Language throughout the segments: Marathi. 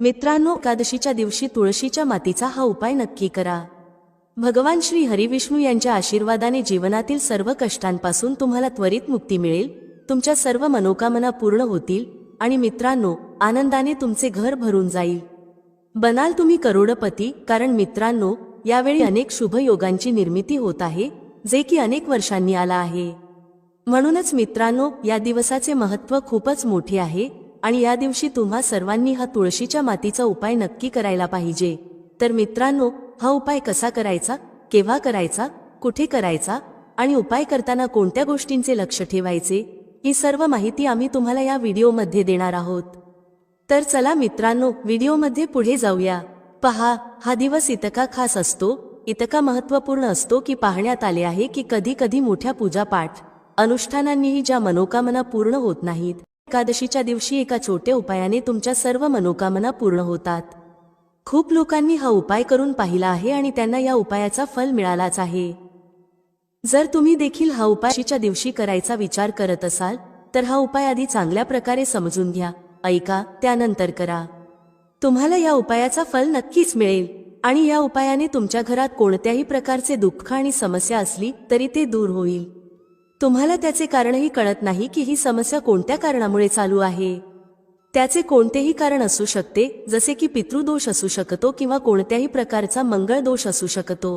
मित्रांनो, एकादशीच्या दिवशी तुळशीच्या मातीचा हा उपाय नक्की करा। भगवान श्री हरिविष्णू यांच्या आशीर्वादाने जीवनातील सर्व कष्टांपासून तुम्हाला त्वरित मुक्ती मिळेल, तुमच्या सर्व मनोकामना पूर्ण होतील आणि मित्रांनो, आनंदाने तुमचे घर भरून जाईल। बनाल तुम्ही करोडपती, कारण मित्रांनो, यावेळी अनेक शुभ योगांची निर्मिती होत आहे, जे की अनेक वर्षांनी आला आहे। म्हणूनच मित्रांनो, या दिवसाचे महत्त्व खूपच मोठे आहे आणि या दिवशी तुम्हा सर्वांनी हा तुळशीच्या मातीचा उपाय नक्की करायला पाहिजे। तर मित्रांनो, हा उपाय कसा करायचा, केव्हा करायचा, कुठे करायचा आणि उपाय करताना कोणत्या गोष्टींचे लक्ष ठेवायचे, ही सर्व माहिती आम्ही तुम्हाला या व्हिडिओमध्ये देणार आहोत। तर चला मित्रांनो, व्हिडिओमध्ये पुढे जाऊया। पहा, हा दिवस इतका खास असतो, इतका महत्त्वपूर्ण असतो की पाहण्यात आले आहे की कधी कधी मोठ्या पूजापाठ अनुष्ठानांनीही ज्या मनोकामना पूर्ण होत नाहीत, एकादशीच्या दिवशी एका छोट्या उपायाने तुमच्या सर्व मनोकामना पूर्ण होतात। खूप लोकांनी हा उपाय करून पाहिला आहे आणि त्यांना या उपायाचा फल मिळालाच आहे। जर तुम्ही देखील हा उपाय एकादशीच्या दिवशी करायचा विचार करत असाल, तर हा उपाय आधी चांगल्या प्रकारे समजून घ्या, ऐका, त्यानंतर करा। तुम्हाला या उपायाचा फल नक्कीच मिळेल आणि या उपायाने तुमच्या घरात कोणत्याही प्रकारचे दुःख आणि समस्या असली तरी ते दूर होईल। तुम्हाला त्याचे कारणही कळत नाही की ही समस्या कोणत्या कारणामुळे चालू आहे। त्याचे कोणतेही कारण असू शकते, जसे की पितृदोष असू शकतो किंवा कोणत्याही प्रकारचा मंगळ दोष असू शकतो।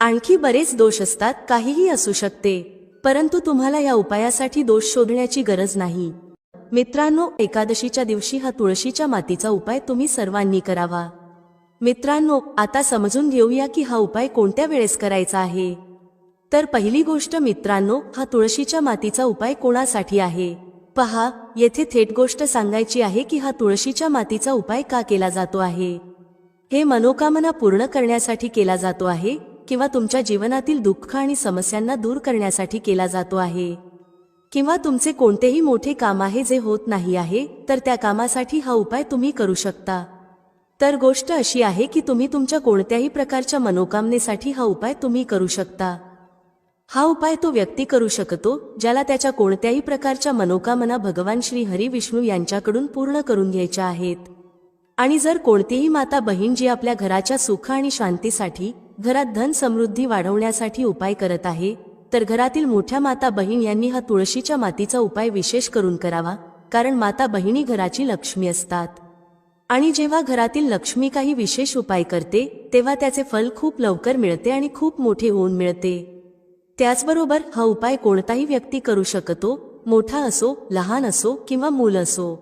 आणखी बरेच दोष असतात, काहीही असू शकते, परंतु तुम्हाला या उपायासाठी दोष शोधण्याची गरज नाही। मित्रांनो, एकादशीच्या दिवशी हा तुळशीच्या मातीचा उपाय तुम्ही सर्वांनी करावा। मित्रांनो, आता समजून घेऊया की हा उपाय कोणत्या वेळेस करायचा आहे। तर पहिली गोष्ट मित्रांनो, हा तुळशीच्या मातीचा उपाय कोणासाठी आहे। पहा, येथे थेट गोष्ट सांगायची आहे की हा तुळशीच्या मातीचा उपाय का केला जातो आहे। हे मनोकामना पूर्ण करण्यासाठी केला जातो आहे किंवा तुमच्या जीवनातील दुःख आणि समस्यांना दूर करण्यासाठी केला जातो आहे, किंवा तुमचे कोणतेही मोठे काम आहे जे होत नाही आहे, तर त्या कामासाठी हा उपाय तुम्ही करू शकता। तर गोष्ट अशी आहे की तुम्ही तुमच्या कोणत्याही प्रकारच्या मनोकामनेसाठी हा उपाय तुम्ही करू शकता। हा उपाय तो व्यक्ती करू शकतो ज्याला त्याच्या कोणत्याही प्रकारच्या मनोकामना भगवान श्री हरिविष्णू यांच्याकडून पूर्ण करून घ्यायच्या आहेत। आणि जर कोणतीही माता बहीण जी आपल्या घराच्या सुख आणि शांतीसाठी, घरात धन समृद्धी वाढवण्यासाठी उपाय करत आहे, तर घरातील मोठ्या माता बहीण यांनी हा तुळशीच्या मातीचा उपाय विशेष करून करावा, कारण माता बहिणी घराची लक्ष्मी असतात आणि जेव्हा घरातील लक्ष्मी काही विशेष उपाय करते तेव्हा त्याचे फल खूप लवकर मिळते आणि खूप मोठे होऊन मिळते। त्याचबरोबर हा उपाय कोणताही व्यक्ती करू शकतो, मोठा असो, लहान असो किंवा मूल असो।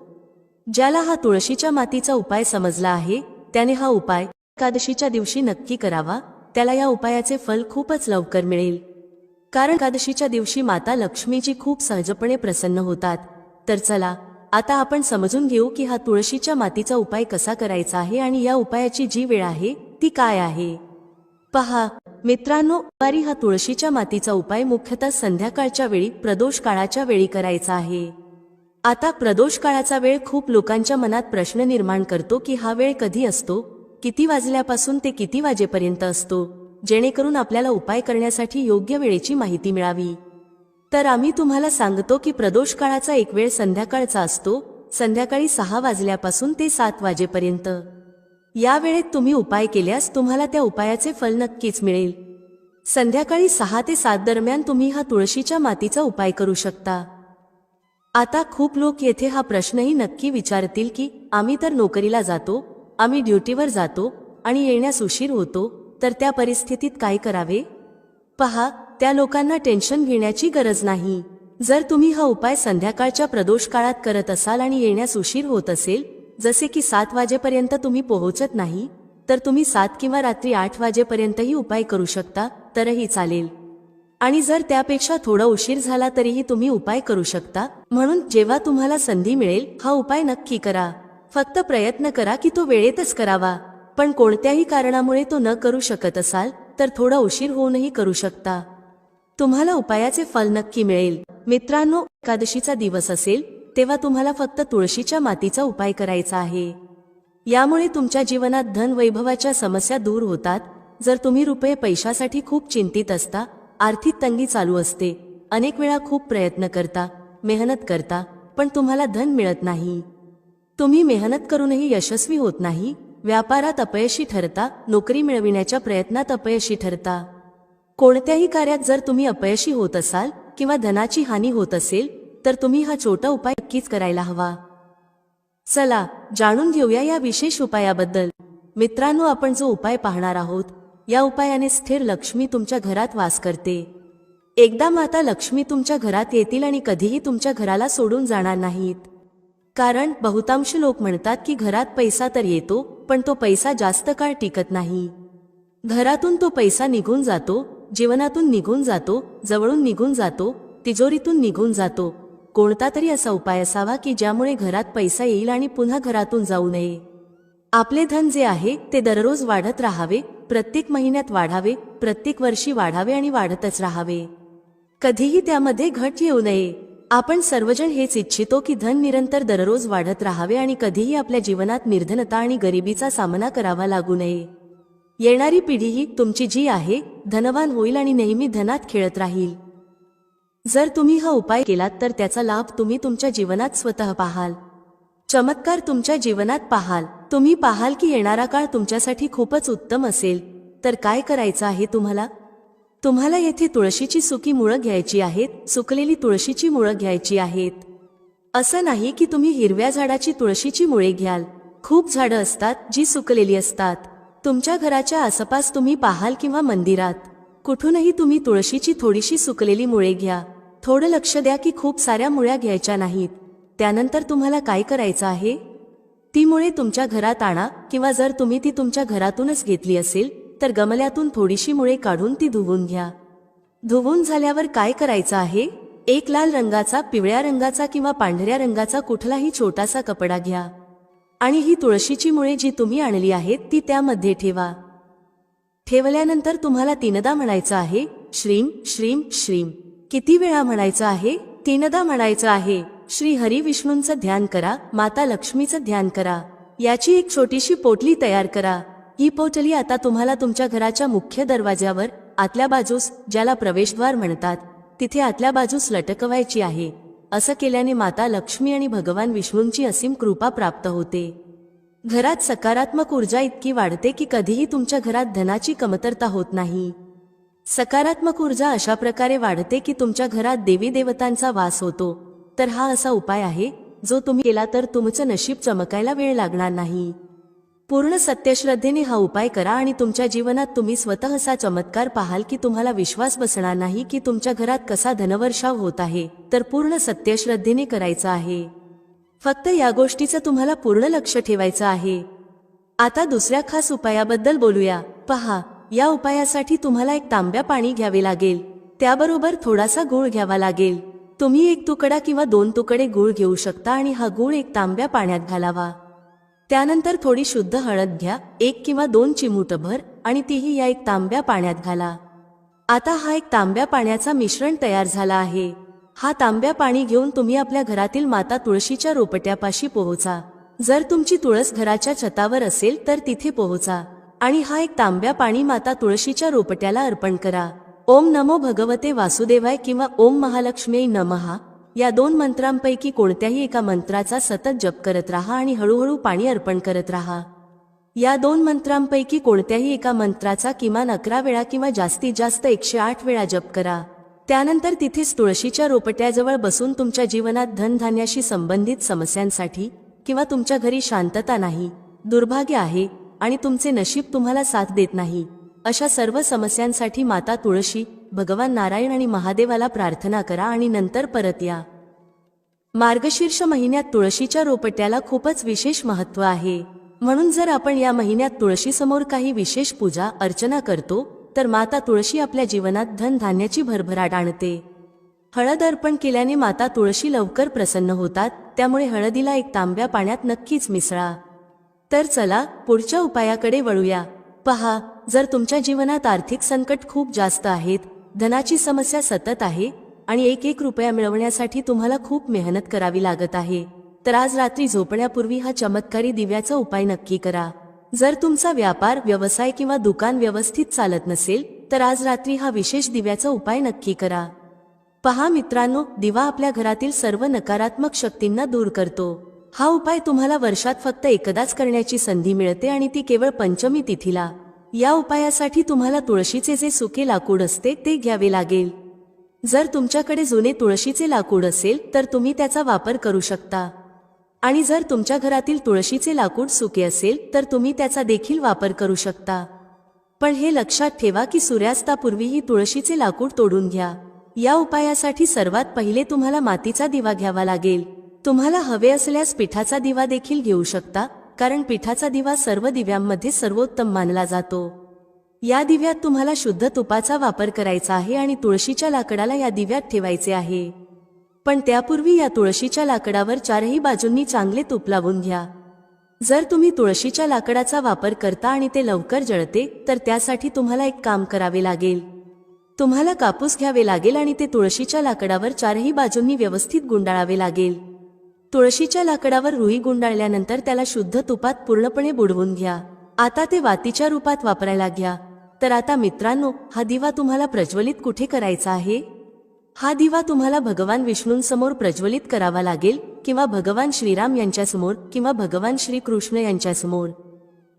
ज्याला हा तुळशीच्या मातीचा उपाय समजला आहे त्याने हा उपाय एकादशीच्या दिवशी नक्की करावा, त्याला या उपायाचे फल खूपच लवकर मिळेल। कारण एकादशीच्या दिवशी माता लक्ष्मीजी खूप सहजपणे प्रसन्न होतात। तर चला, आता आपण समजून घेऊ की हा तुळशीच्या मातीचा उपाय कसा करायचा आहे आणि या उपायाची जी वेळ आहे ती काय आहे। पहा मित्रांनो, वारी हा तुळशीच्या मातीचा उपाय मुख्यतः संध्याकाळच्या वेळी, प्रदोष काळाच्या वेळी करायचा आहे। आता प्रदोष काळाचा वेळ खूप लोकांच्या मनात प्रश्न निर्माण करतो की हा वेळ कधी असतो, किती वाजल्यापासून ते किती वाजेपर्यंत असतो, जेणेकरून आपल्याला उपाय करण्यासाठी योग्य वेळेची माहिती मिळावी। तर आम्ही तुम्हाला सांगतो की प्रदोष काळाचा एक वेळ संध्याकाळचा असतो, संध्याकाळी 6 वाजल्यापासून ते 7 वाजेपर्यंत। या वेळेत तुम्ही उपाय केल्यास तुम्हाला त्या उपायाचे फल नक्कीच मिळेल। संध्याकाळी 6 ते 7 दरम्यान तुम्ही हा तुळशीच्या मातीचा उपाय करू शकता। आता खूप लोक येथे हा प्रश्नही नक्की विचारतील की आम्ही तर नोकरीला जातो, आम्ही ड्युटीवर जातो आणि येण्यास उशीर होतो, तर त्या परिस्थितीत काय करावे। पहा, त्या लोकांना टेन्शन घेण्याची गरज नाही। जर तुम्ही हा उपाय संध्याकाळच्या प्रदोष काळात करत असाल आणि येण्यास उशीर होत असेल, जसे की 7 वाजेपर्यंत तुम्ही पोहोचत नाही, तर तुम्ही 7 किंवा रात्री 8 वाजेपर्यंतही उपाय करू शकता, तरही चालेल। आणि जर त्यापेक्षा थोडा उशीर झाला तरीही तुम्ही उपाय करू शकता। म्हणून जेव्हा तुम्हाला संधी मिळेल हा उपाय नक्की करा। फक्त प्रयत्न करा की तो वेळेतच करावा, पण कोणत्याही कारणामुळे तो न करू शकत असाल तर थोडा उशीर होऊनही करू शकता। तुम्हाला उपायाचे फल नक्की मिळेल। मित्रांनो, एकादशीचा दिवस असेल तेव्हा तुम्हाला फक्त तुळशीच्या मातीचा उपाय करायचा आहे। यामुळे तुमच्या जीवनात धन वैभवाच्या समस्या दूर होतात। जर तुम्ही रुपये पैशासाठी खूप चिंतित असता, आर्थिक तंगी चालू असते, अनेक वेळा खूप प्रयत्न करता, मेहनत करता, पण तुम्हाला धन मिळत नाही, तुम्ही मेहनत करूनही यशस्वी होत नाही, व्यापारात अपयशी ठरता, नोकरी मिळविण्याच्या प्रयत्नात अपयशी ठरता. कोणत्याही कार्यात जर तुम्ही अपयशी होत असाल किंवा धनाची हानी होत असेल तर तुम्ही हा छोटा उपाय नक्कीच करायला हवा. चला जाणून घेऊया या विशेष उपायाबद्दल. मित्रांनो, आपण जो उपाय पाहणार आहोत या उपायाने स्थिर लक्ष्मी तुमच्या घरात वास करते. एकदा माता लक्ष्मी तुमच्या घरात येतील आणि कधीही तुमच्या घराला सोडून जाणार नाहीत. कारण बहुतांश लोक म्हणतात की घरात पैसा तर येतो पण तो पैसा जास्त काळ टिकत नाही. घरातून तो पैसा निघून जातो, जीवनातून निघून जातो, जवळून निघून जातो, तिजोरीतून निघून जातो. कोणता तरी असा उपाय असावा की ज्यामुळे घरात पैसा येईल आणि पुन्हा घरातून जाऊ नये. आपले धन जे आहे ते दररोज वाढत राहावे, प्रत्येक महिन्यात वाढावे, प्रत्येक वर्षी वाढावे आणि वाढतच राहावे. कधीही त्यामध्ये घट येऊ नये. आपण सर्वजण हेच इच्छितो की धन निरंतर दररोज वाढत राहावे आणि कधीही आपल्या जीवनात निर्धनता आणि गरिबीचा सामना करावा लागू नये. येणारी पिढीही तुमची जी आहे धनवान होईल आणि नेहमी धनात खेळत राहील. जर तुम्ही हा उपाय केलात तर त्याचा लाभ तुम्ही तुमच्या जीवनात स्वतः पाहाल. चमत्कार तुमच्या जीवनात पाहाल. तुम्ही पाहाल की येणारा काळ तुमच्यासाठी खूपच उत्तम असेल. तर काय करायचं आहे तुम्हाला येथे तुळशीची सुकी मुळं घ्यायची आहेत, सुकलेली तुळशीची मुळं घ्यायची आहेत. असं नाही की तुम्ही हिरव्या झाडाची तुळशीची मुळे घ्याल. खूप झाडं असतात जी सुकलेली असतात. तुमच्या घराच्या आसपास तुम्ही पाहाल किंवा मंदिरात कुठूनही तुम्ही तुळशीची थोडीशी सुकलेली मुळे घ्या. थोडं लक्ष द्या की खूप साऱ्या मुळ्या घ्यायच्या नाहीत. त्यानंतर तुम्हाला काय करायचं आहे, ती मुळे तुमच्या घरात आणा किंवा जर तुम्ही ती तुमच्या घरातूनच घेतली असेल तर गमल्यातून थोडीशी मुळे काढून ती धुवून घ्या. धुवून झाल्यावर काय करायचं आहे, एक लाल रंगाचा, पिवळ्या रंगाचा किंवा पांढऱ्या रंगाचा कुठलाही छोटासा कपडा घ्या आणि ही तुळशीची मुळे जी तुम्ही आणली आहेत ती त्यामध्ये ठेवा. ठेवल्यानंतर तुम्हाला तीनदा म्हणायचं आहे श्रीम श्रीम श्रीम. किती वेळा म्हणायचं आहे, तीनदा म्हणायचं आहे. श्री हरी विष्णूंचं ध्यान करा, माता लक्ष्मीचं ध्यान करा. याची एक छोटीशी पोटली तयार करा. ही पोटली आता तुम्हाला तुमच्या घराच्या मुख्य दरवाज्यावर आतल्या बाजूस, ज्याला प्रवेशद्वार म्हणतात, तिथे आतल्या बाजूस लटकवायची आहे. असं केल्याने माता लक्ष्मी आणि भगवान विष्णूंची असीम कृपा प्राप्त होते. घरात सकारात्मक ऊर्जा इतकी वाढते की कधीही तुमच्या घरात धनाची कमतरता होत नाही. सकारात्मक ऊर्जा अशा प्रकारे वाढते की तुमच्या घरात देवी देवतांचा वास होतो. तर हा असा उपाय आहे जो तुम्ही केला तर तुमचं नशीब चमकायला वेळ लागणार नाही. पूर्ण सत्यश्रद्धेने हा उपाय करा आणि तुमच्या जीवनात तुम्ही स्वतः असा चमत्कार पाहाल की तुम्हाला विश्वास बसणार नाही की तुमच्या घरात कसा धनवर्षाव होत आहे. तर पूर्ण सत्यश्रद्धेने करायचं आहे. फक्त या गोष्टीचं तुम्हाला पूर्ण लक्ष ठेवायचं आहे. आता दुसऱ्या खास उपायाबद्दल बोलूया. पहा, या उपायासाठी तुम्हाला एक तांब्या पाणी घ्यावे लागेल. त्याबरोबर थोडासा गूळ घ्यावा लागेल. तुम्ही एक तुकडा किंवा 2 तुकडे गूळ घेऊ शकता आणि हा गूळ एक तांब्या पाण्यात घालावा. त्यानंतर थोडी शुद्ध हळद घ्या, 1 किंवा 2 चिमूटभर, आणि तीही या एक तांब्या पाण्यात घाला. आता हा एक तांब्या पाण्याचा मिश्रण तयार झाला आहे. हा तांब्या पाणी घेऊन तुम्ही आपल्या घरातील माता तुळशीच्या रोपट्यापाशी पोहोचा. जर तुमची तुळस घराच्या छतावर असेल तर तिथे पोहोचा आणि हा एक तांब्या पाणी माता तुळशीच्या रोपट्याला अर्पण करा. ओम नमो भगवते वासुदेवाय किंवा ओम महालक्ष्मी नमः या 2 मंत्रांपैकी कोणत्याही एका मंत्राचा सतत जप करत राहा आणि हळूहळू पाणी अर्पण करत राहा. या 2 मंत्रांपैकी कोणत्याही एका मंत्राचा किमान 11 वेळा किंवा जास्तीत जास्त 108 वेळा जप करा. त्यानंतर तिथेच तुळशीच्या रोपट्याजवळ बसून तुमच्या जीवनात धनधान्याशी संबंधित समस्यांसाठी किंवा तुमच्या घरी शांतता नाही, दुर्भाग्य आहे आणि तुमचे नशीब तुम्हाला साथ देत नाही, अशा सर्व समस्यांसाठी माता तुळशी, भगवान नारायण आणि महादेवाला प्रार्थना करा आणि नंतर परत या. मार्गशीर्ष महिन्यात तुळशीच्या रोपट्याला खूपच विशेष महत्त्व आहे. म्हणून जर आपण या महिन्यात तुळशीसमोर काही विशेष पूजा अर्चना करतो तर माता तुळशी आपल्या जीवनात धनधान्याची भरभराट आणते. हळद अर्पण केल्याने माता तुळशी लवकर प्रसन्न होतात. त्यामुळे हळदीला एक तांब्या पाण्यात नक्कीच मिसळा. तर चला पुढच्या उपायाकडे वळूया. पहा, जर तुमच्या जीवनात आर्थिक संकट खूप जास्त आहेत, धनाची समस्या सतत आहे आणि 1 रुपया मिळवण्यासाठी तुम्हाला खूप मेहनत करावी लागत आहे, तर आज रात्री झोपण्यापूर्वी हा चमत्कारी दिव्याचा उपाय नक्की करा. जर तुमचा व्यापार, व्यवसाय किंवा दुकान व्यवस्थित चालत नसेल तर आज रात्री हा विशेष दिव्याचा उपाय नक्की करा. पहा मित्रांनो, दिवा आपल्या घरातील सर्व नकारात्मक शक्तींना दूर करतो. हा उपाय तुम्हाला वर्षात फक्त एकदाच करण्याची संधी मिळते आणि ती केवळ पंचमी तिथीला। या उपायासाठी तुम्हाला तुळशीचे जे सुके लाकूड असते ते घ्यावे लागेल। जर तुमच्याकडे जुने तुळशीचे लाकूड असेल तर तुम्ही त्याचा वापर करू शकता, आणि जर तुमच्या घरातील तुळशीचे लाकूड सुके असेल तर तुम्ही त्याचा देखील वापर करू शकता। पण हे लक्षात ठेवा की सूर्यास्तापूर्वी ही तुळशीचे लाकूड तोडून घ्या। या उपायासाठी सर्वात पहिले तुम्हाला मातीचा दिवा घ्यावा लागेल। तुम्हाला हवे असल्यास पिठाचा दिवा देखील घेऊ शकता, कारण पिठाचा दिवा सर्व दिव्यांमध्ये सर्वोत्तम मानला जातो। या दिव्यात तुम्हाला शुद्ध तुपाचा वापर करायचा आहे आणि तुळशीच्या लाकडाला या दिव्यात ठेवायचे आहे। पण त्यापूर्वी या तुळशीच्या लाकडावर चारही बाजूंनी चांगले तूप लावून घ्या। जर तुम्ही तुळशीच्या लाकडाचा वापर करता आणि ते लवकर जळते तर त्यासाठी तुम्हाला एक काम करावे लागेल। तुम्हाला कापूस घ्यावे लागेल आणि ते तुळशीच्या लाकडावर चारही बाजूंनी व्यवस्थित गुंडाळावे लागेल। तुळशीच्या लाकडावर रुई गुंडाळल्यानंतर त्याला शुद्ध तुपात पूर्णपणे बुडवून घ्या। आता ते वातीच्या रूपात वापरायला घ्या। तर आता मित्रांनो, हा दिवा तुम्हाला प्रज्वलित कुठे करायचा आहे? हा दिवा तुम्हाला भगवान विष्णूंसमोर प्रज्वलित करावा लागेल, किंवा भगवान श्रीराम यांच्यासमोर, किंवा भगवान श्रीकृष्ण यांच्यासमोर।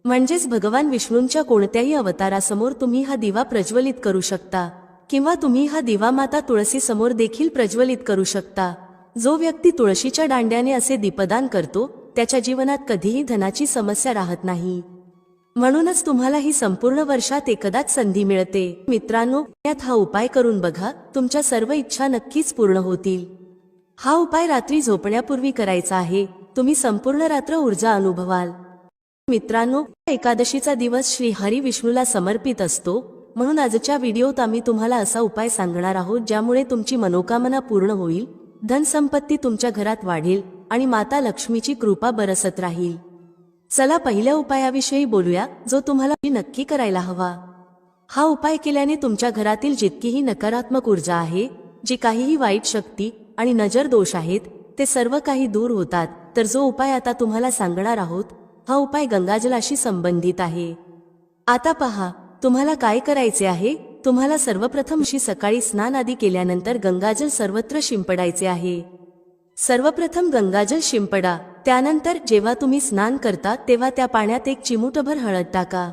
म्हणजेच भगवान विष्णूंच्या कोणत्याही अवतारासमोर तुम्ही हा दिवा प्रज्वलित करू शकता, किंवा तुम्ही हा दिवा माता तुळसी समोर देखील प्रज्वलित करू शकता। जो व्यक्ती तुळशीच्या दांड्याने असे दीपदान करतो त्याच्या जीवनात कधीही धनाची समस्या राहत नाही। म्हणूनच तुम्हाला ही संपूर्ण वर्षात एकदाच संधी मिळते। मित्रांनो, यात हा उपाय करून बघा, तुमच्या सर्व इच्छा नक्कीच पूर्ण होतील। हा उपाय रात्री झोपण्यापूर्वी करायचा आहे। तुम्ही संपूर्ण रात्र ऊर्जा अनुभवाल। मित्रांनो, एकादशीचा दिवस श्री हरी विष्णूला समर्पित असतो, म्हणून आजच्या व्हिडिओत आम्ही तुम्हाला असा उपाय सांगणार आहोत ज्यामुळे तुमची मनोकामना पूर्ण होईल, धनसंपत्ती तुमच्या घरात वाढेल आणि माता लक्ष्मीची कृपा बरसत राहील। चला पहिल्या उपायाविषयी बोलूया, जो तुम्हाला नक्की करायला हवा। हा उपाय केल्याने तुमच्या घरातील जितकीही नकारात्मक ऊर्जा आहे, जी काहीही वाईट शक्ती आणि नजर दोष आहेत, ते सर्व काही दूर होतात। तर जो उपाय आता तुम्हाला सांगणार आहोत, हा उपाय गंगाजलाशी संबंधित आहे। आता पहा, तुम्हाला काय करायचे आहे। तुम्हाला सर्वप्रथम सकाळी स्नान आदी केल्यानंतर गंगाजल सर्वत्र शिंपडायचे आहे। सर्वप्रथम गंगाजल शिंपडा, त्यानंतर जेव्हा तुम्ही स्नान करता तेव्हा त्या पाण्यात एक चिमूटभर हळद टाका।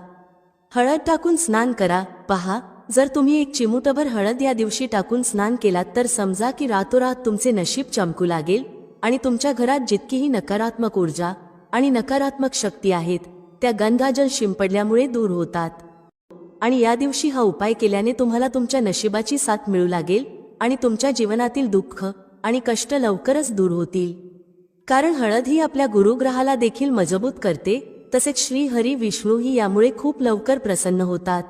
हळद टाकून स्नान करा। पहा, जर तुम्ही एक चिमूटभर हळद या दिवशी टाकून स्नान केलात तर समजा की रातोरात तुमचे नशीब चमकू लागेल आणि तुमच्या घरात जितकीही नकारात्मक ऊर्जा आणि नकारात्मक शक्ती आहेत त्या गंगाजल शिंपडल्यामुळे दूर होतात। आणि या दिवशी हा उपाय केल्याने तुम्हाला तुमच्या नशिबाची साथ मिळू लागेल आणि तुमच्या जीवनातील दुःख आणि कष्ट लवकरच दूर होतील। कारण हळद ही आपल्या गुरुग्रहाला देखील मजबूत करते, तसेच श्री हरी विष्णू ही यामुळे खूप लवकर प्रसन्न होतात।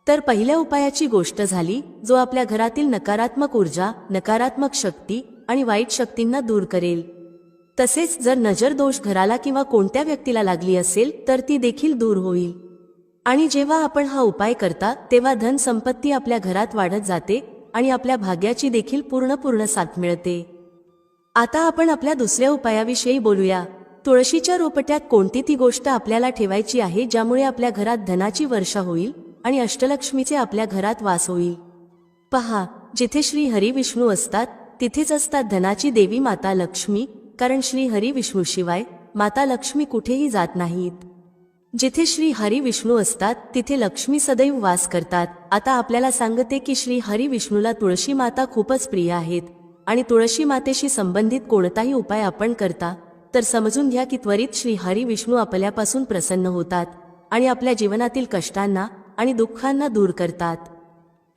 तर पहिल्या उपायाची गोष्ट झाली, जो आपल्या घरातील नकारात्मक ऊर्जा, नकारात्मक शक्ती आणि वाईट शक्तींना दूर करेल। तसेच जर नजर दोष घराला किंवा कोणत्या व्यक्तीला लागली असेल तर ती देखील दूर होईल। आणि जेव्हा आपण हा उपाय करता तेव्हा धन संपत्ती आपल्या घरात वाढत जाते आणि आपल्या भाग्याची देखील पूर्ण साथ मिळते। आता आपण आपल्या दुसऱ्या उपायाविषयी बोलूया। तुळशीच्या रोपट्यात कोणती ती गोष्ट आपल्याला ठेवायची आहे ज्यामुळे आपल्या घरात धनाची वर्षा होईल आणि अष्टलक्ष्मीचे आपल्या घरात वास होईल। पहा, जिथे श्री हरी विष्णू असतात तिथेच असतात धनाची देवी माता लक्ष्मी, कारण श्री हरी विष्णू शिवाय माता लक्ष्मी कुठेही जात नाहीत। जिथे श्री हरी विष्णू असतात तिथे लक्ष्मी सदैव वास करतात। आता आपल्याला सांगते की श्री हरी विष्णूला तुळशी माता खूपच प्रिय आहेत आणि तुळशी मातेशी संबंधित कोणताही उपाय आपण करता तर समजून घ्या की त्वरित श्री हरी विष्णू आपल्यापासून प्रसन्न होतात आणि आपल्या जीवनातील कष्टांना आणि दुःखांना दूर करतात।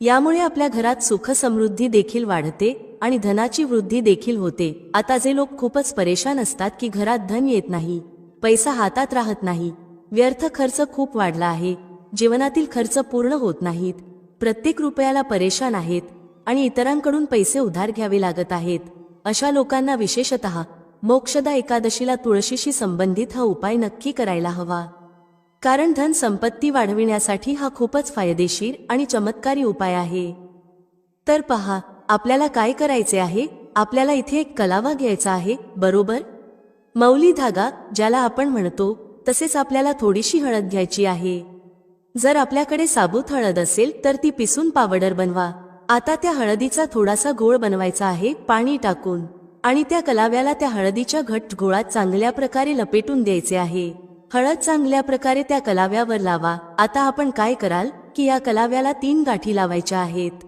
यामुळे आपल्या घरात सुख समृद्धी देखील वाढते आणि धनाची वृद्धी देखील होते। आता जे लोक खूपच परेशान असतात की घरात धन येत नाही, पैसा हातात राहत नाही, व्यर्थ खर्च खूप वाढला आहे, जीवनातील खर्च पूर्ण होत नाहीत, प्रत्येक रुपयाला परेशान आहेत आणि इतरांकडून पैसे उधार घ्यावे लागत आहेत, अशा लोकांना विशेषतः मोक्षदा एकादशीला तुळशीशी संबंधित हा उपाय नक्की करायला हवा। कारण धन संपत्ती वाढविण्यासाठी हा खूपच फायदेशीर आणि चमत्कारी उपाय आहे। तर पहा, आपल्याला काय करायचे आहे। आपल्याला इथे एक कलावा घ्यायचा आहे, बरोबर, मौली धागा ज्याला आपण म्हणतो। तसेच आपल्याला थोडीशी हळद घ्यायची आहे। जर आपल्याकडे साबूत हळद असेल तर ती पिसून पावडर बनवा। आता त्या हळदीचा थोडासा घोळ बनवायचा आहे पाणी टाकून, आणि त्या कलाव्याला त्या हळदीच्या घट्ट गोळात चांगल्या प्रकारे लपेटून द्यायचे आहे. हळद चांगल्या प्रकारे त्या कलाव्यावर लावा. आता आपण काय कराल की या कलाव्याला 3 गाठी लावायच्या आहेत.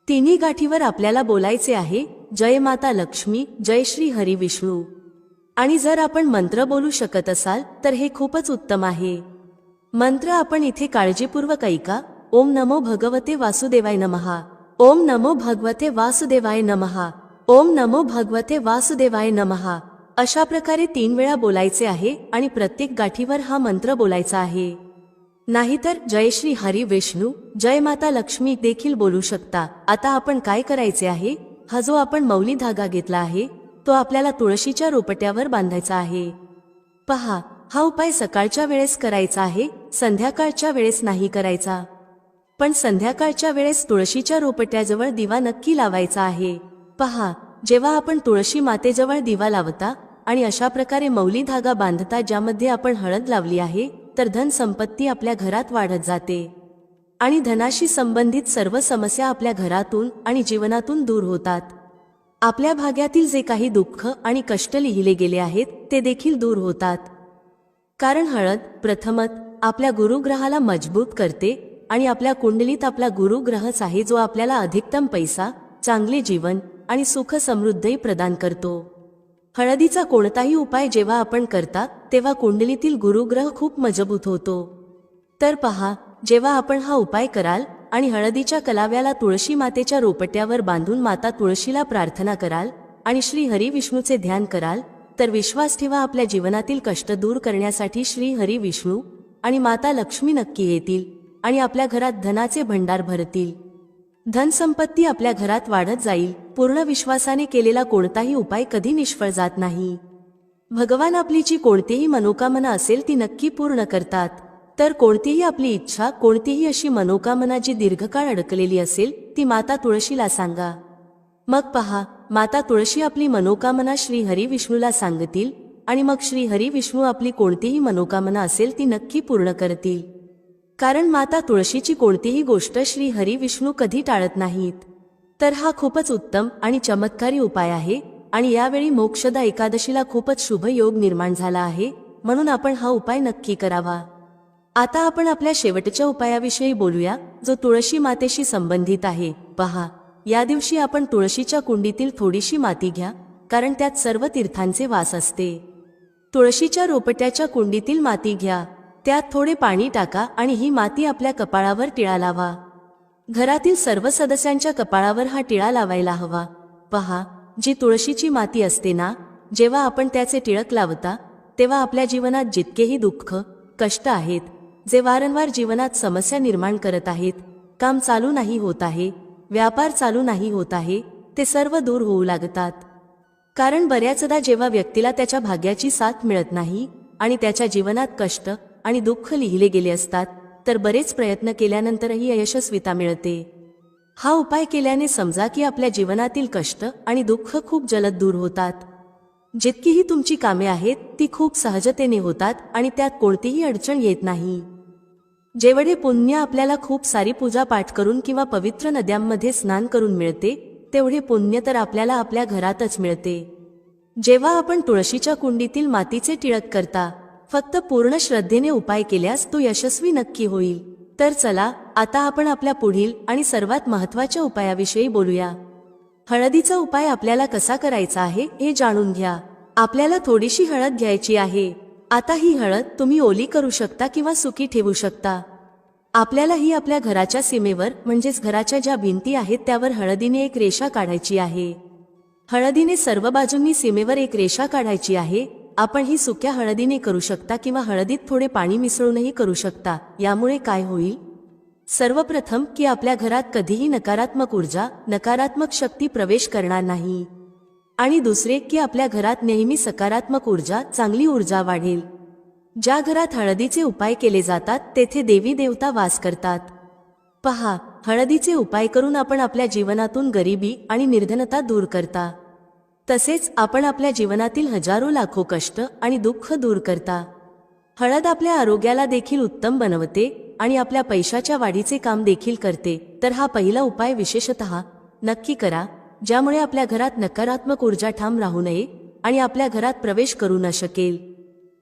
तिन्ही गाठीवर आपल्याला बोलायचे आहे, जय माता लक्ष्मी, जय श्री हरी विष्णू. आणि जर आपण मंत्र बोलू शकत असाल तर हे खूपच उत्तम आहे. मंत्र आपण इथे काळजीपूर्वक ऐका. ओम नमो भगवते वासुदेवाय नमः. ओम नमो भगवते वासुदेवाय नमः. ओम नमो भगवते वासुदेवाय नमः. अशा प्रकारे 3 वेळा बोलायचे आहे आणि प्रत्येक गाठीवर हा मंत्र बोलायचा आहे. नाहीतर जय श्री हरी विष्णू, जय माता लक्ष्मी देखील बोलू शकता. आता आपण काय करायचे आहे, हा जो आपण मौली धागा घेतला आहे तो आपल्याला तुळशीच्या रोपट्यावर बांधायचा आहे. पहा, हा उपाय सकाळच्या वेळेस करायचा आहे, संध्याकाळच्या वेळेस नाही करायचा. पण संध्याकाळच्या वेळेस तुळशीच्या रोपट्याजवळ दिवा नक्की लावायचा आहे. पहा, जेव्हा आपण तुळशी मातेजवळ दिवा लावता आणि अशा प्रकारे मौली धागा बांधता ज्यामध्ये आपण हळद लावली आहे, तर धन संपत्ती आपल्या घरात वाढत जाते आणि धनाशी संबंधित सर्व समस्या आपल्या घरातून आणि जीवनातून दूर होतात. आपल्या भाग्यातील जे काही दुःख आणि कष्ट लिहिले गेले आहेत ते देखील दूर होतात. कारण हळद प्रथमत आपल्या गुरुग्रहाला मजबूत करते आणि आपल्या कुंडलीत आपला गुरुग्रहच आहे जो आपल्याला अधिकतम पैसा, चांगले जीवन आणि सुख समृद्धी प्रदान करतो. हळदीचा कोणताही उपाय जेव्हा आपण करता तेव्हा कुंडलीतील गुरुग्रह खूप मजबूत होतो. तर पहा, जेव्हा आपण हा उपाय कराल आणि हळदीच्या कलाव्याला तुळशी मातेच्या रोपट्यावर बांधून माता तुळशीला प्रार्थना कराल आणि श्री हरी विष्णूचे ध्यान कराल, तर विश्वास ठेवा आपल्या जीवनातील कष्ट दूर करण्यासाठी श्री हरी विष्णू आणि माता लक्ष्मी नक्की येतील आणि आपल्या घरात धनाचे भंडार भरतील. धनसंपत्ती आपल्या घरात वाढत जाईल. पूर्ण विश्वासाने केलेला कोणताही उपाय कधी निष्फळ जात नाही. भगवान आपली जी कोणतीही मनोकामना असेल ती नक्की पूर्ण करतात. तर कोणतीही आपली इच्छा, कोणतीही अशी मनोकामना जी दीर्घकाळ अडकलेली असेल ती माता तुळशीला सांगा. मग पहा, माता तुळशी आपली मनोकामना श्री हरी विष्णूला सांगतील आणि मग श्री हरी विष्णू आपली कोणतीही मनोकामना असेल ती नक्की पूर्ण करतील. कारण माता तुळशीची कोणतीही गोष्ट श्री हरी विष्णू कधी टाळत नाहीत. तर हा खूपच उत्तम आणि चमत्कारी उपाय आहे आणि यावेळी मोक्षदा एकादशीला खूपच शुभ योग निर्माण झाला आहे, म्हणून आपण हा उपाय नक्की करावा. आता आपण आपल्या शेवटच्या उपायाविषयी बोलूया जो तुळशी मातेशी संबंधित आहे. पहा, या दिवशी आपण तुळशीच्या कुंडीतील थोडीशी माती घ्या, कारण त्यात सर्व तीर्थांचे वास असते. तुळशीच्या रोपट्याच्या कुंडीतील माती घ्या, त्यात थोडे पाणी टाका आणि ही माती आपल्या कपाळावर टिळा लावा. घरातील सर्व सदस्यांच्या कपाळावर हा टिळा लावायला हवा. पहा, जी तुळशीची माती असते ना, जेव्हा आपण त्याचे टिळक लावता तेव्हा आपल्या जीवनात जितकेही दुःख, कष्ट आहेत, जे वारंवार जीवनात समस्या निर्माण करत आहेत, काम चालू नाही होत आहे, व्यापार चालू नाही होत आहे, ते सर्व दूर होऊ लागतात. कारण बऱ्याचदा जेव्हा व्यक्तीला त्याच्या भाग्याची साथ मिळत नाही आणि त्याच्या जीवनात कष्ट आणि दुःख लिहिले गेले असतात, तर बरेच प्रयत्न केल्यानंतरही अयशस्वीता मिळते. हा उपाय केल्याने समजा की आपल्या जीवनातील कष्ट आणि दुःख खूप जलद दूर होतात. जितकीही तुमची कामे आहेत ती खूप सहजतेने होतात आणि त्यात कोणतीही अडचण येत नाही. जेवढे पुण्य आपल्याला खूप सारी पूजा पाठ करून किंवा पवित्र नद्यांमध्ये स्नान करून मिळते, तेवढे पुण्य तर आपल्याला आपल्या घरातच मिळते. जेव्हा आपण तुळशीच्या कुंडीतील मातीचे टिळक करता, फक्त पूर्ण श्रद्धेने उपाय केल्यास तो यशस्वी नक्की होईल. तर चला, आता आपण आपल्या पुढील आणि सर्वात महत्त्वाच्या उपायाविषयी बोलूया. हळदीचा उपाय आपल्याला कसा करायचा आहे हे जाणून घ्या. आपल्याला थोडीशी हळद घ्यायची आहे. आता ही हळद तुम्ही ओली करू शकता किंवा सुकी ठेवू शकता. आपल्याला ही आपल्या घराच्या सीमेवर म्हणजेच घराच्या ज्या भिंती आहेत त्यावर हळदीने एक रेषा काढायची आहे. हळदीने सर्व बाजूंनी सीमेवर एक रेषा काढायची आहे. आपण ही सुक्या हळदीने करू शकता किंवा हळदीत थोडे पाणी मिसळूनही करू शकता. यामुळे काय होईल? सर्वप्रथम की आपल्या घरात कधीही नकारात्मक ऊर्जा, नकारात्मक शक्ती प्रवेश करणार नाही. आणि दुसरे की आपल्या घरात नेहमी सकारात्मक ऊर्जा, चांगली ऊर्जा वाढेल. ज्या घरात हळदीचे उपाय केले जातात तेथे देवी देवता वास करतात. पहा, हळदीचे उपाय करून आपण आपल्या जीवनातून गरिबी आणि निर्धनता दूर करता. तसेच आपण आपल्या जीवनातील हजारो लाखो कष्ट आणि दुःख दूर करता. हळद आपल्या आरोग्याला देखील उत्तम बनवते आणि आपल्या पैशाच्या वाढीचे काम देखील करते. तर हा पहिला उपाय विशेषतः नक्की करा ज्यामुळे आपल्या घरात नकारात्मक ऊर्जा ठाम राहू नये आणि आपल्या घरात प्रवेश करू न शकेल.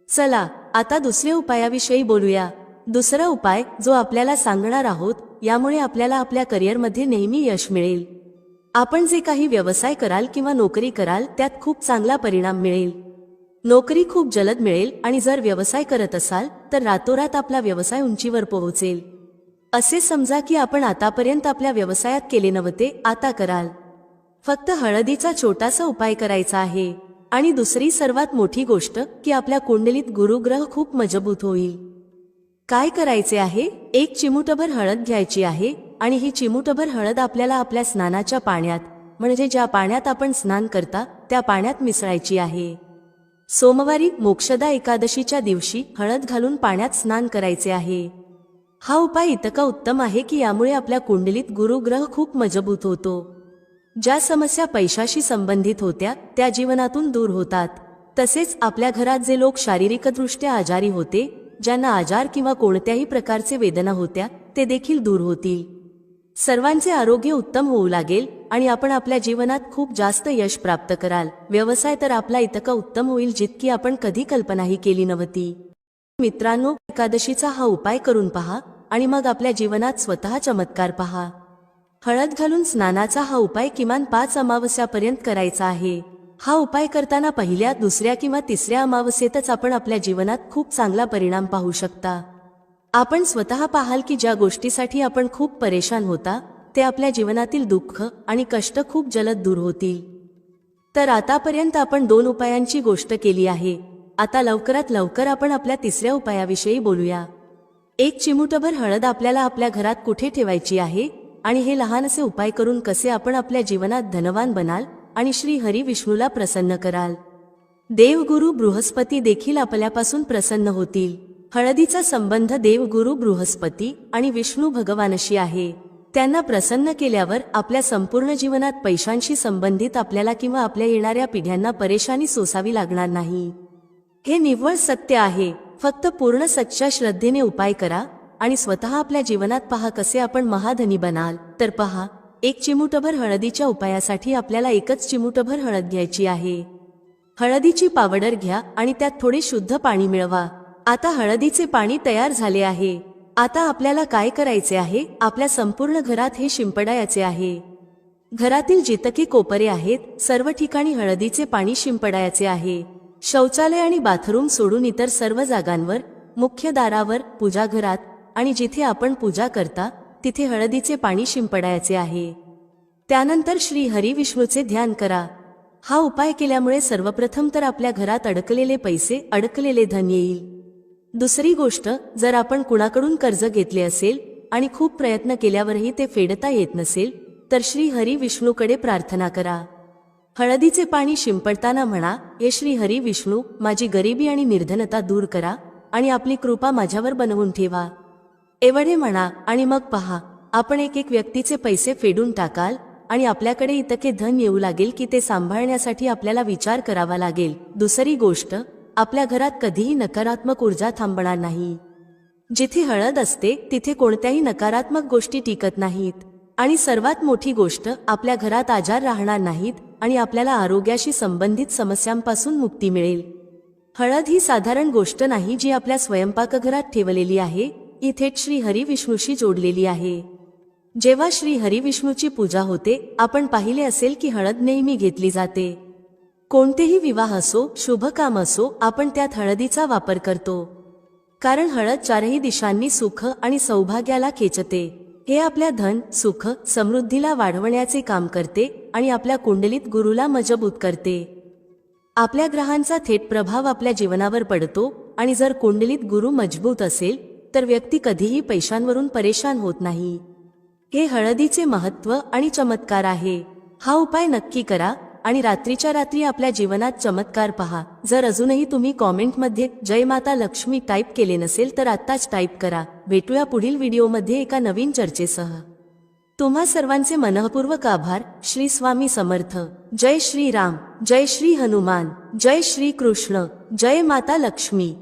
चला आता दुसऱ्या उपायाविषयी बोलूया. दुसरा उपाय जो आपल्याला सांगणार आहोत, यामुळे आपल्याला आपल्या करिअरमध्ये नेहमी यश मिळेल. आपण जे काही व्यवसाय कराल किंवा नोकरी कराल त्यात खूप चांगला परिणाम मिळेल. नोकरी खूप जलद मिळेल आणि जर व्यवसाय करत असाल तर रातोरात आपला व्यवसाय उंचीवर पोहोचेल. असे समजा की आपण आतापर्यंत आपल्या व्यवसायात केले नव्हते, आता कराल. फक्त हळदीचा छोटासा उपाय करायचा आहे. आणि दुसरी सर्वात मोठी गोष्ट की आपल्या कुंडलीत गुरुग्रह खूप मजबूत होईल. काय करायचे आहे? एक चिमूटभर हळद घ्यायची आहे आणि ही चिमूटभर हळद आपल्याला आपल्या स्नानाच्या पाण्यात, म्हणजे ज्या पाण्यात आपण स्नान करता त्या पाण्यात मिसळायची आहे. सोमवारी मोक्षदा एकादशीच्या दिवशी हळद घालून पाण्यात स्नान करायचे आहे. हा उपाय इतका उत्तम आहे की यामुळे आपल्या कुंडलीत गुरुग्रह खूप मजबूत होतो. ज्या समस्या पैशाशी संबंधित होत्या त्या जीवनातून दूर होतात. तसेच आपल्या घरात जे लोक शारीरिकदृष्ट्या आजारी होते, ज्यांना आजार किंवा कोणत्याही प्रकारचे वेदना होत्या, ते देखील दूर होतील. सर्वांचे आरोग्य उत्तम होऊ लागेल आणि आपण आपल्या जीवनात खूप जास्त यश प्राप्त कराल. व्यवसाय तर आपला इतका उत्तम होईल जितकी आपण कधी कल्पनाही केली नव्हती. मित्रांनो, एकादशीचा हा उपाय करून पहा आणि मग आपल्या जीवनात स्वतः चमत्कार पहा. हळद घालून स्नानाचा हा उपाय किमान 5 अमावस्यापर्यंत करायचा आहे. हा उपाय करताना पहिल्या, दुसऱ्या किंवा तिसऱ्या अमावस्येतच आपण आपल्या जीवनात खूप चांगला परिणाम पाहू शकता. आपण स्वतः पाहाल की ज्या गोष्टीसाठी आपण खूप परेशान होता ते आपल्या जीवनातील दुःख आणि कष्ट खूप जलद दूर होतील. तर आतापर्यंत आपण 2 उपायांची गोष्ट केली आहे. आता लवकरात लवकर आपण आपल्या तिसऱ्या उपायाविषयी बोलूया. एक चिमूटभर हळद आपल्याला आपल्या घरात कुठे ठेवायची आहे आणि हे लहानसे उपाय करून कसे आपण आपल्या जीवनात धनवान बनाल आणि श्री हरी विष्णूला प्रसन्न कराल. देवगुरु बृहस्पती देखील आपल्यापासून प्रसन्न होतील. हळदीचा संबंध देवगुरु बृहस्पती आणि विष्णू भगवानशी आहे. त्यांना प्रसन्न केल्यावर आपल्या संपूर्ण जीवनात पैशांशी संबंधित आपल्याला किंवा आपल्या येणाऱ्या पिढ्यांना परेशानी सोसावी लागणार नाही. हे निव्वळ सत्य आहे. फक्त पूर्ण सच्च्या श्रद्धेने उपाय करा आणि स्वतः आपल्या जीवनात पहा कसे आपण महाधनी बनाल. तर पहा, एक चिमूटभर हळदीच्या उपायासाठी आपल्याला एकच चिमूटभर हळद घ्यायची आहे. हळदीची पावडर घ्या आणि त्यात थोडे शुद्ध पाणी मिळवा. आता हळदीचे पाणी तयार झाले आहे. आता आपल्याला काय करायचे आहे? आपल्या संपूर्ण घरात हे शिंपडायचे आहे. घरातील जितके कोपरे आहेत सर्व ठिकाणी हळदीचे पाणी शिंपडायचे आहे. शौचालय आणि बाथरूम सोडून इतर सर्व जागांवर, मुख्य दारावर, पूजाघरात आणि जिथे आपण पूजा करता तिथे हळदीचे पाणी शिंपडायचे आहे. त्यानंतर श्री हरी विष्णूचे ध्यान करा. हा उपाय केल्यामुळे सर्वप्रथम तर आपल्या घरात अडकलेले पैसे, अडकलेले धन येईल. दुसरी गोष्ट, जर आपण कुणाकडून कर्ज घेतले असेल आणि खूप प्रयत्न केल्यावरही ते फेडता येत नसेल तर श्री हरी विष्णूकडे प्रार्थना करा. हळदीचे पाणी शिंपडताना म्हणा, हे श्री हरी विष्णू, माझी गरिबी आणि निर्धनता दूर करा आणि आपली कृपा माझ्यावर बनवून ठेवा. एवढे म्हणा आणि मग पहा, आपण एक व्यक्तीचे पैसे फेडून टाकाल आणि आपल्याकडे इतके धन येऊ लागेल की ते सांभाळण्यासाठी आपल्याला विचार करावा लागेल. दुसरी गोष्ट, आपल्या घरात कधीही नकारात्मक ऊर्जा थांबणार नाही. जिथे हळद असते तिथे कोणत्याही नकारात्मक गोष्टी टिकत नाहीत. आणि सर्वात मोठी गोष्ट, आपल्या घरात आजार राहणार नाहीत आणि आपल्याला आरोग्याशी संबंधित समस्यांपासून मुक्ती मिळेल. हळद ही साधारण गोष्ट नाही जी आपल्या स्वयंपाकघरात ठेवलेली आहे. ही थेट श्री हरी विष्णूशी जोडलेली आहे. जेव्हा श्री हरी विष्णूची पूजा होते, आपण पाहिले असेल की हळद नेहमी घेतली जाते. कोणतेही विवाह असो, शुभ काम असो, आपण त्यात हळदीचा वापर करतो. कारण हळद चारही दिशांनी सुख आणि सौभाग्याला खेचते. हे आपल्या धन, सुख, समृद्धीला वाढवण्याचे काम करते आणि आपल्या कुंडलीत गुरुला मजबूत करते. आपल्या ग्रहांचा थेट प्रभाव आपल्या जीवनावर पडतो आणि जर कुंडलीत गुरु मजबूत असेल तर व्यक्ती कधीही पैशांवरून परेशान होत नाही. हे हळदीचे महत्त्व आणि चमत्कार आहे. हा उपाय नक्की करा आणि रात्रीच्या रात्री आपल्या जीवनात चमत्कार पहा. जर अजूनही तुम्ही कॉमेंटमध्ये जय माता लक्ष्मी टाईप केले नसेल तर आत्ताच टाईप करा. भेटूया पुढील व्हिडिओमध्ये एका नवीन चर्चेसह. तुम्हा सर्वांचे मनःपूर्वक आभार. श्री स्वामी समर्थ. जय श्री राम, जय श्री हनुमान, जय श्री कृष्ण, जय माता लक्ष्मी.